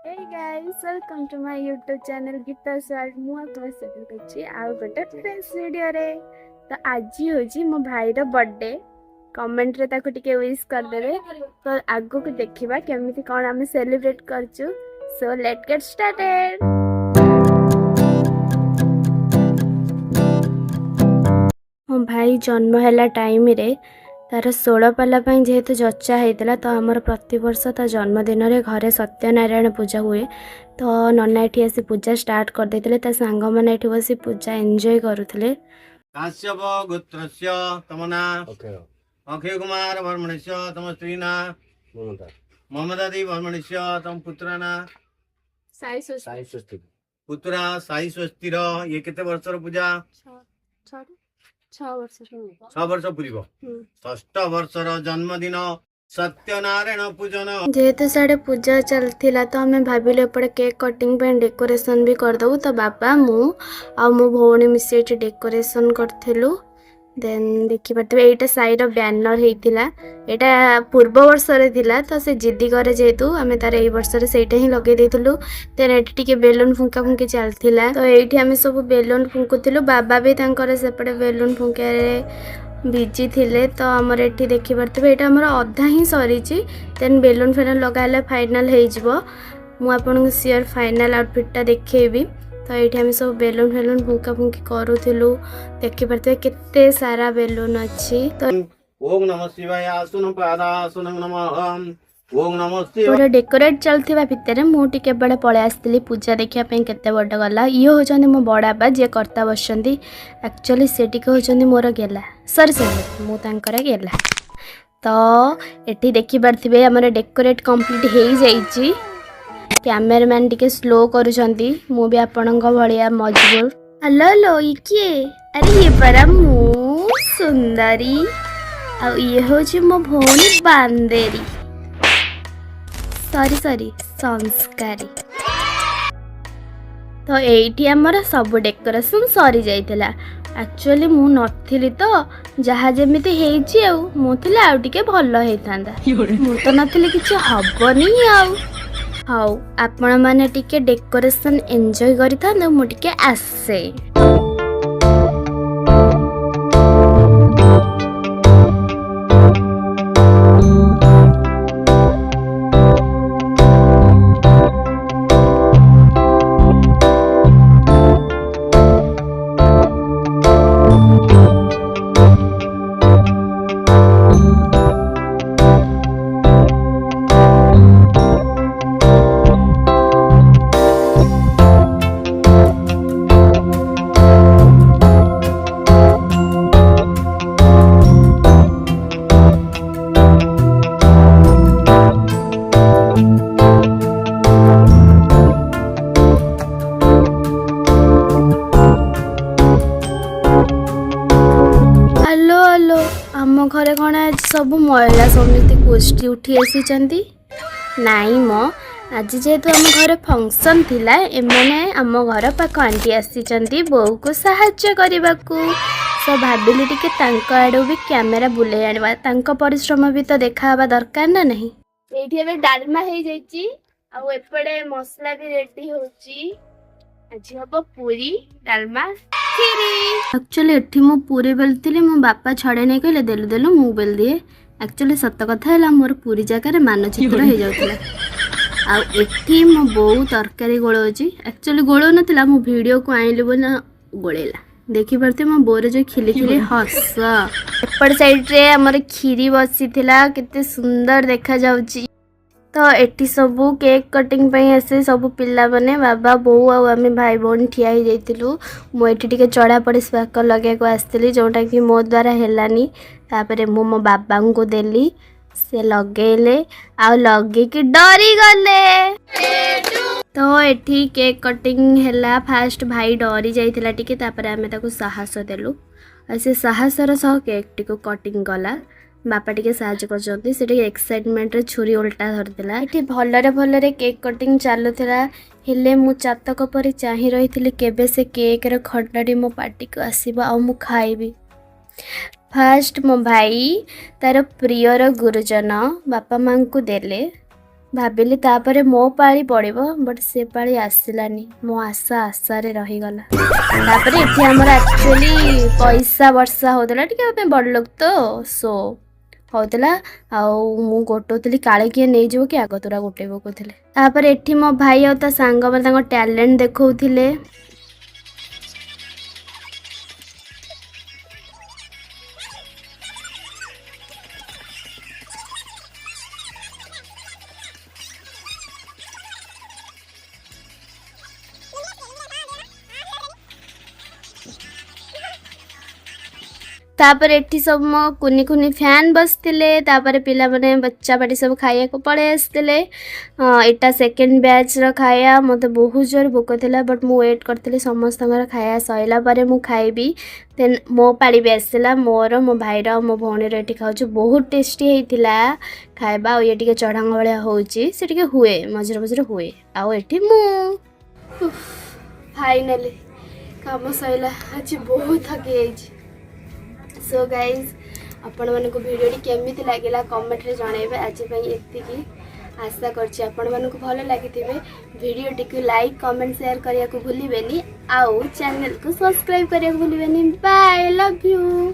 Hey guys, welcome to my YouTube channel Gita's World. ମୁଁ ଆପଣଙ୍କ ସହିତ ଅଛି ଆଉ ଗୋଟେ ଫ୍ରେଶ୍ ଭିଡ଼ିଓରେ। ତ ଆଜି ହେଉଛି ମୋ ଭାଇର ବର୍ଥଡେ। କମେଣ୍ଟରେ ତାକୁ ଟିକେ ୱିଶ୍ କରିଦେବେ। ତ ଆଗକୁ ଦେଖିବା କେମିତି କ'ଣ ଆମେ ସେଲିବ୍ରେଟ୍ କରୁଛୁ। So let get started. ମୋ ଭାଇ ଜନ୍ମ ହେଲା ଟାଇମ୍ରେ तार 16 पाला जेहेतु जचा होता तो आमर प्रतिवर्ष ता जन्मदिन घरे सत्यनारायण पूजा हुए। तो नना ये आसी पूजा स्टार्ट कर देते सांग मैंने ये बस पूजा एंजॉय करुले। काश्यप गोत्रस्य तमना अक्षय कुमार वर्मणस्य तम स्त्री ना ममता दी वर्मणस्य तम पुत्र ना साई स्वस्ति पुत्रा साई स्वस्तिर ये केते वर्षर पूजा 6 वर्ष पूर्व 6 वर्षर जन्मदिन सत्यनारायण पूजन जेहेतु साढ़े पूजा चलता तो आम भाविल एपटे केक कटिंग पे डेकोरेशन भी करदे। तो बाबा मु आ मो भौणी मिसी डेकोरेशन करूँ। देन देखिपे यहाँ साईर ब्यानर होता यहाँ पूर्व वर्ष तो से जिद्दी करे जेहेतु आम तार यही वर्ष से ही लगे देलु। देन ये बेलून फुंका फुंकी चलता तो ये आम सब बेलून फुंकुलु। बाबा भी सेपटे बेलून फुंकारे बिजी थिले। तो आमर ये देखिपे यहाँ आमर अधा ही सरी। देन बेलून फेलून लगा फाइनाल हो सियोर फाइनाल आउटफिटा देखी। तो ये आम सब बेलून फेलून फुंका फुंकी करूँ। देखिपे केते सारा बेलून अच्छी। तो ओम नमः शिवाय आसुन पादासुन नमः ओम नमः शिवाय पूरा डेकोरेट चलता भितर मुझे बड़े पलि आसती पूजा देखापी केते बड़ गला। ये होचंदी मो बड़ापा जे कर्ता बसचंदी। एक्चुअली से होचंदी मोर गेला सरी सरी मु तांकर गेला। तो एठी देखि पारथिबे हमर डेकोरेट कंप्लीट हो जाइछि। कैमरामैन टिके स्लो करूछंती मु भी आपणक भलिया मजबूर। हेलो हेलो ये किए? अरे ये परा मु सुंदरी आ ये होछि मो भौणी बांदेरी सॉरी सॉरी संस्कारी। तो एठी हमर सब डेकोरेशन सरी जाइतला। एक्चुअली मु नथिली तो जहा जेमिति हेछि आ मु थिले आ टिके भलो हेतांदा। मु तो नथिले किछ हबनी आ हाउ आपण माने टिके डेकोरेशन एंजॉय करिथा मु टिके आसे। आम घरे कौन आज सब महिला समिति गोष्ठी उठी आसी नाई मो आज जेहेतु आम घर फंक्शन थिला एमाने आम घर पाख आंटी आसी बो को साहाय्य करने को। सो भाविली टिके तांको आड़ू भी कैमेरा बुले आनिबा तांको परिश्रम भी तो देखा दरकार ना नहीं। एठी एबे डालमा हो जाइछि आ एपड़े मसला भी रेडी होछि। आज हम पूरी डालमा एक्चुअली एठी मो पूरी बेलती मो बापा छड़े नहीं कहले देलु देलु मु बेल दिए। एक्चुअली सत कथा है मोर पूरी जगह मानचित्र हो जाउतला आ एठी मो बहु तरकारी गोळोची। एक्चुअली गोळो नथिला मो वीडियो को आइली बोला गोळेला देखि परते मो बोरे जो खिली खिली हस एपड़ साइड रे हमर खीरी बसी थिला केते सुंदर देखा जाउची। तो एटी सबू केक कटिंग पे आसे सब पिला बने बाबा बो आम भाई भौणी ठिया ही जाइलु। मुझे टिके चढ़ा पड़े स्पाकर लगे को आसती जोटा कि मो द्वारा हेलानी। तापरे मो बाबा को देली से लगेले आ लगे कि डरी गले। तो एठी केक कटिंग हैला फास्ट भाई डरी जाइतिला टिके तापरे आमे ताको साहस देलु आ से साहसर सह केक टिको कटिंग कला। बापा टिके साहाଯ୍ୟ करछथि से टिके एक्साइटमेंट रे छुरी उल्टा धरदिला। एठी भलरे भलरे केक कटिंग चालुथिला हेले मु चातक परि चाहि रहिथिली केबे से केक रे खड्डाटी मो पार्टी को आसीबा आ मु खाइबी। फास्ट मो भाई तार प्रियर गुरुजन बापा मां को देले ଭାବିଲି ତାପରେ ମୋ ପାଳି ପଡ଼ିବ ବଟ୍ ସେ ପାଳି ଆସିଲାନି। ମୋ ଆଶାରେ ରହିଗଲା। ତାପରେ ଏଠି ଆମର ଆକ୍ଚୁଆଲି ପଇସା ବର୍ଷା ହେଉଥିଲା ଟିକେ ଆମେ ବଡ଼ ଲୋକ ତ ସୋ ହେଉଥିଲା ଆଉ ମୁଁ ଗୋଟଉଥିଲି କାଳେ କିଏ ନେଇଯିବ କି ଆଗ ତୁରା ଗୋଟେଇ ପକଉଥିଲେ। ତାପରେ ଏଠି ମୋ ଭାଇ ଆଉ ତା ସାଙ୍ଗମାନେ ତାଙ୍କ ଟ୍ୟାଲେଣ୍ଟ ଦେଖାଉଥିଲେ। तापर एठी सब मो कुनी कुनी फैन बसतिले तापर पिला माने बच्चा बाटी सब खाया को पड़े आसतिले। एटा सेकेंड बैच रो खाया मते बहुत जोर भोक थिला बट मु वेट करथिले समस्त खाया सइला पारे मु खाइबी देन मो पाड़ी भी आसला मोर मो भाई रो मो भौणी रो एठी खाउछु बहुत टेस्टी हेतिला खाइबा। ये टिके चढ़ांग भलिया होउची से टिके हुए मझरे मझरे हुए आ एठी मु फाइनली काम सइला आज बहुत थकी जाइछि। सो गाइज आपण मानक वीडियो केमिति लागिला कमेंट रे जणाइबे। आज पई एतिकी आशा करछि आपण मानक भलो लागिथिबे। वीडियो टिक लाइक कमेंट शेयर करिया को भूलिबेनी आउ चैनल को सब्सक्राइब करिया को भूलिबेनी। Bye love you.